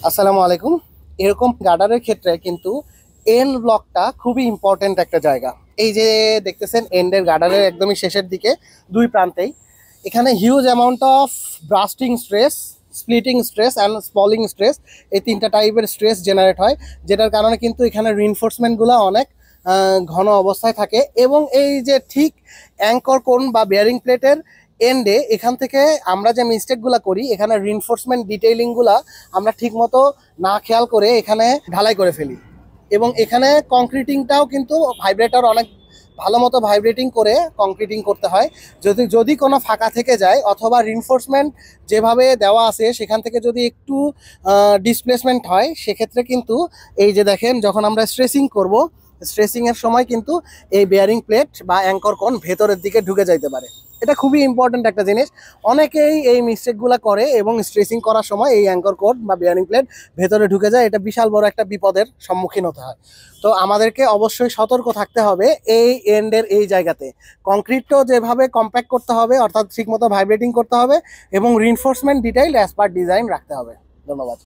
আসসালামু আলাইকুম। এরকম গার্ডারের ক্ষেত্রে কিন্তু এন্ড ব্লকটা খুবই ইম্পর্ট্যান্ট একটা জায়গা। এই যে দেখতেছেন এন্ডের গার্ডারের একদমই শেষের দিকে দুই প্রান্তেই এখানে huge amount of bursting stress, splitting stress and spalling stress, এই তিনটা টাইপের স্ট্রেস জেনারেট হয়, যেটার কারণে কিন্তু এখানে রিইনফোর্সমেন্টগুলো অনেক ঘন অবস্থায় থাকে। এবং এই যে ঠিক অ্যাঙ্কর কোন বা বেয়ারিং প্লেটের এন্ডে এখান থেকে আমরা যে মিস্টেকগুলো করি, এখানে রিইনফোর্সমেন্ট ডিটেইলিংগুলা আমরা ঠিক মতো না খেয়াল করে এখানে ঢালাই করে ফেলি। এবং এখানে কংক্রিটিংটাও কিন্তু ভাইব্রেটর অনেক ভালো মতো ভাইব্রেটিং করে কংক্রিটিং করতে হয়। যদি যদি কোনো ফাঁকা থেকে যায় অথবা রিনফোর্সমেন্ট যেভাবে দেওয়া আছে সেখান থেকে যদি একটু ডিসপ্লেসমেন্ট হয়, সেক্ষেত্রে কিন্তু এই যে দেখেন যখন আমরা স্ট্রেসিং করব, স্ট্রেসিংয়ের সময় কিন্তু এই বেয়ারিং প্লেট বা অ্যাঙ্কর কোন ভেতরের দিকে ঢুকে যাইতে পারে। এটা খুবই ইম্পর্ট্যান্ট একটা জিনিস। অনেকেই এই মিস্টেকগুলো করে এবং স্ট্রেসিং করার সময় এই অ্যাঙ্কর কোড বা বেয়ারিং প্লেট ভেতরে ঢুকে যায়। এটা বিশাল বড় একটা বিপদের সম্মুখীন হতে হয়। তো আমাদেরকে অবশ্যই সতর্ক থাকতে হবে এই এন্ডের এই জায়গাতে। কংক্রিটও যেভাবে কম্প্যাক্ট করতে হবে, অর্থাৎ ঠিকমতো ভাইব্রেটিং করতে হবে, এবং reinforcement detail as per design রাখতে হবে। ধন্যবাদ।